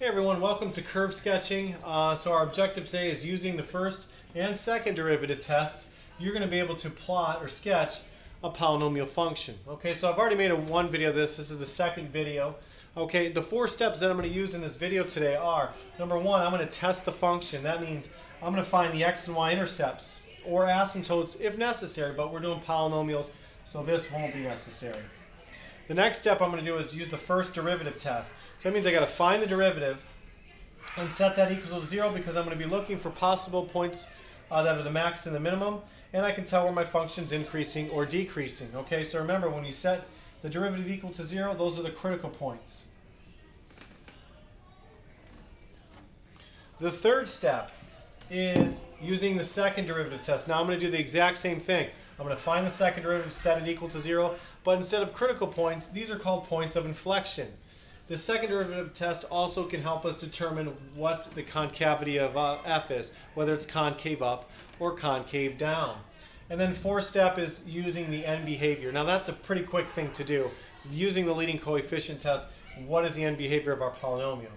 Hey everyone, welcome to curve sketching. So our objective today is using the first and second derivative tests. You're going to be able to plot or sketch a polynomial function. Okay, so I've already made one video of this. This is the second video. Okay, the four steps that I'm going to use in this video today are, number one, I'm going to test the function. That means I'm going to find the x and y intercepts or asymptotes if necessary, but we're doing polynomials, so this won't be necessary. The next step I'm going to do is use the first derivative test. So that means I got to find the derivative and set that equal to 0 because I'm going to be looking for possible points that are the max and the minimum, and I can tell where my function's increasing or decreasing. Okay, so remember when you set the derivative equal to 0, those are the critical points. The third step is using the second derivative test. Now I'm going to do the exact same thing. I'm going to find the second derivative, set it equal to 0, but instead of critical points, these are called points of inflection. The second derivative test also can help us determine what the concavity of f is, whether it's concave up or concave down. And then fourth step is using the end behavior. Now that's a pretty quick thing to do. Using the leading coefficient test, what is the end behavior of our polynomial?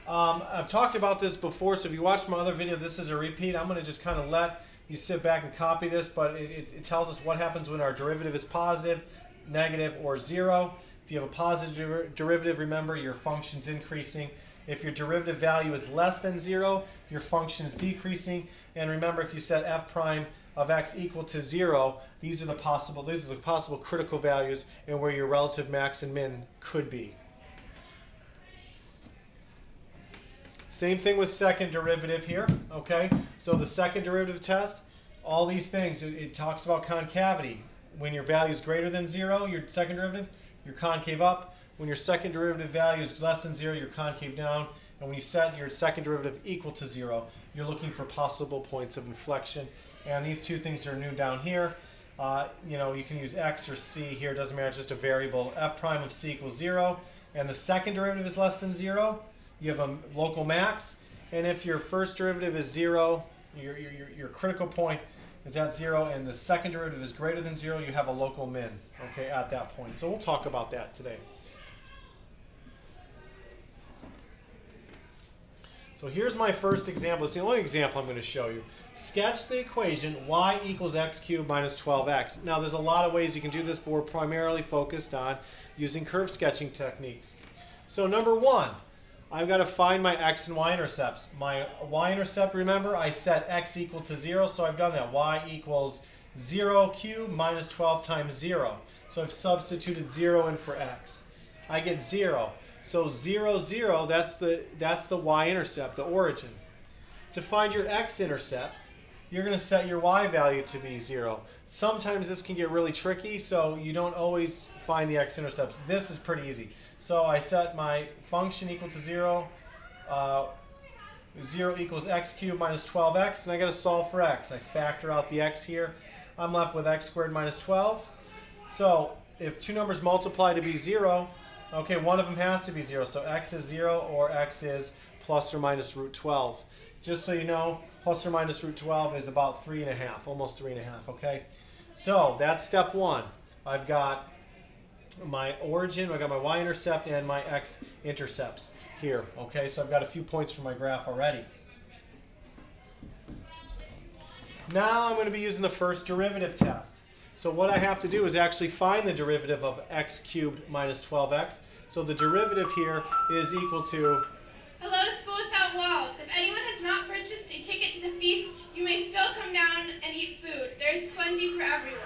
I've talked about this before, so if you watched my other video, this is a repeat. I'm going to just kind of let you sit back and copy this, but it tells us what happens when our derivative is positive, negative, or 0. If you have a positive derivative, remember your function's increasing. If your derivative value is less than 0, your function is decreasing. And remember, if you set f prime of x equal to 0, these are the possible critical values and where your relative max and min could be. Same thing with second derivative here, okay? So the second derivative test, all these things, it talks about concavity. When your value is greater than 0, your second derivative, you're concave up. When your second derivative value is less than 0, you're concave down. And when you set your second derivative equal to 0, you're looking for possible points of inflection. And these two things are new down here. You can use x or c here, it doesn't matter, it's just a variable. F prime of c equals 0, and the second derivative is less than 0. You have a local max, and if your first derivative is 0, your critical point is at 0, and the second derivative is greater than 0, you have a local min, okay, at that point. So we'll talk about that today. So here's my first example. It's the only example I'm going to show you. Sketch the equation y equals x cubed minus 12x. Now there's a lot of ways you can do this, but we're primarily focused on using curve sketching techniques. So number one, I've got to find my x and y intercepts. My y-intercept, remember, I set x equal to 0, so I've done that. Y equals 0 cubed minus 12 times 0. So I've substituted 0 in for x. I get 0. So 0, 0, that's the y-intercept, the origin. To find your x-intercept, you're going to set your y value to be 0. Sometimes this can get really tricky, so you don't always find the x-intercepts. This is pretty easy. So I set my function equal to 0. 0 equals x cubed minus 12x, and I got to solve for x. I factor out the x here. I'm left with x squared minus 12. So if two numbers multiply to be 0, okay, one of them has to be 0. So x is 0 or x is plus or minus root 12. Just so you know, plus or minus root 12 is about 3.5, almost 3.5, okay? So that's step one. I've got my origin, I've got my y-intercept and my x-intercepts here, okay? So I've got a few points for my graph already. Now I'm going to be using the first derivative test. So what I have to do is actually find the derivative of x cubed minus 12x. So the derivative here is equal to... Hello, School Without Walls. If anyone has not purchased a ticket to the feast, you may still come down and eat food. There is plenty for everyone.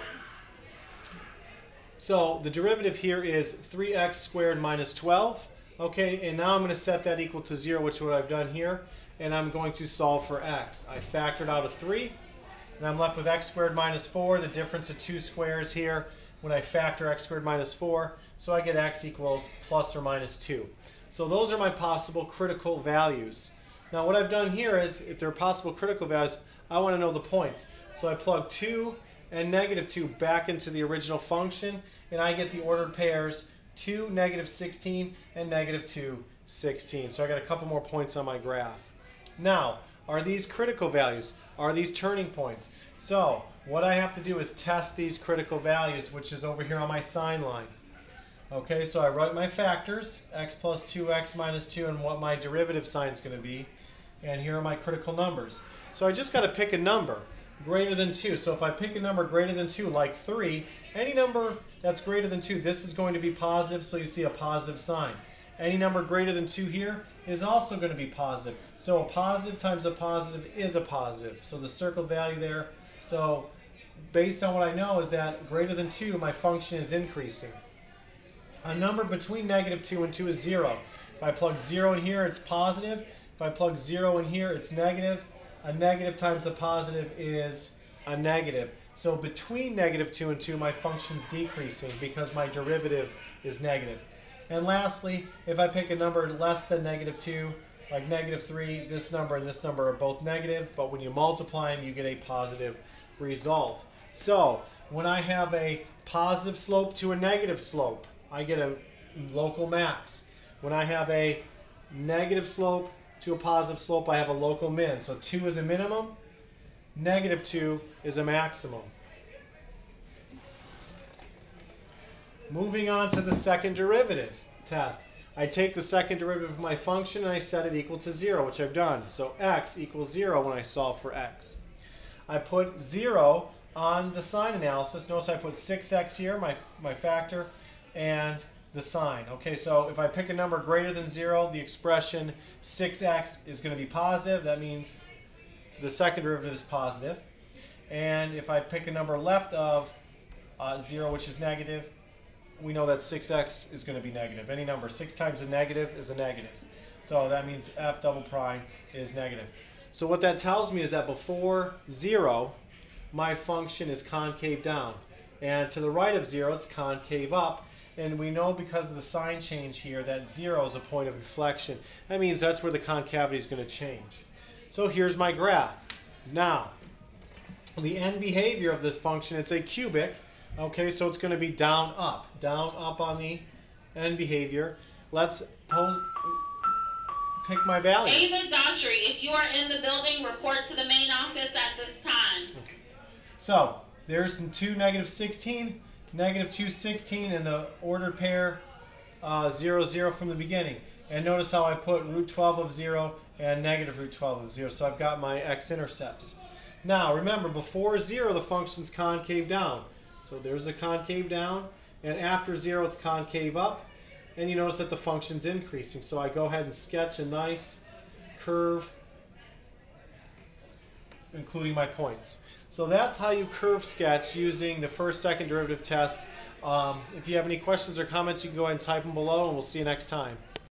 So the derivative here is 3x squared minus 12. Okay, and now I'm going to set that equal to 0, which is what I've done here. And I'm going to solve for x. I factored out a 3. And I'm left with x squared minus 4, the difference of two squares here when I factor x squared minus 4. So I get x equals plus or minus 2. So those are my possible critical values. Now what I've done here is, if they're possible critical values, I want to know the points. So I plug 2 and negative 2 back into the original function, and I get the ordered pairs 2, negative 16, and negative 2, 16. So I got a couple more points on my graph. Now, are these critical values? Are these turning points? So what I have to do is test these critical values, which is over here on my sign line. Okay, so I write my factors, x plus 2x minus 2, and what my derivative sign is going to be. And here are my critical numbers. So I just got to pick a number greater than 2. So if I pick a number greater than 2, like 3, any number that's greater than 2, this is going to be positive, so you see a positive sign. Any number greater than 2 here is also going to be positive. So a positive times a positive is a positive. So the circled value there. So based on what I know is that greater than 2, my function is increasing. A number between negative 2 and 2 is 0. If I plug 0 in here, it's positive. If I plug 0 in here, it's negative. A negative times a positive is a negative. So between negative 2 and 2, my function's decreasing because my derivative is negative. And lastly, if I pick a number less than negative 2, like negative 3, this number and this number are both negative, but when you multiply them, you get a positive result. So when I have a positive slope to a negative slope, I get a local max. When I have a negative slope to a positive slope, I have a local min. So 2 is a minimum, negative 2 is a maximum. Moving on to the second derivative test. I take the second derivative of my function and I set it equal to 0, which I've done. So x equals 0 when I solve for x. I put 0 on the sign analysis. Notice I put 6x here, my factor, and the sign. Okay, so if I pick a number greater than 0, the expression 6x is going to be positive. That means the second derivative is positive. And if I pick a number left of 0, which is negative, we know that 6x is going to be negative. Any number 6 times a negative is a negative. So that means f double prime is negative. So what that tells me is that before 0, my function is concave down. And to the right of 0, it's concave up. And we know because of the sign change here that 0 is a point of inflection. That means that's where the concavity is going to change. So here's my graph. Now, the end behavior of this function, it's a cubic. Okay, so it's going to be down up on the end behavior. Let's pick my values. Ava Daughtry, if you are in the building, report to the main office at this time. Okay. So there's 2, negative 16, negative 2, 16, and the ordered pair 0, 0 from the beginning. And notice how I put root 12 of 0 and negative root 12 of 0. So I've got my x-intercepts. Now remember, before 0, the function's concave down. So there's a concave down, and after 0, it's concave up. And you notice that the function's increasing. So I go ahead and sketch a nice curve, including my points. So that's how you curve sketch using the first, second derivative tests. If you have any questions or comments, you can go ahead and type them below, and we'll see you next time.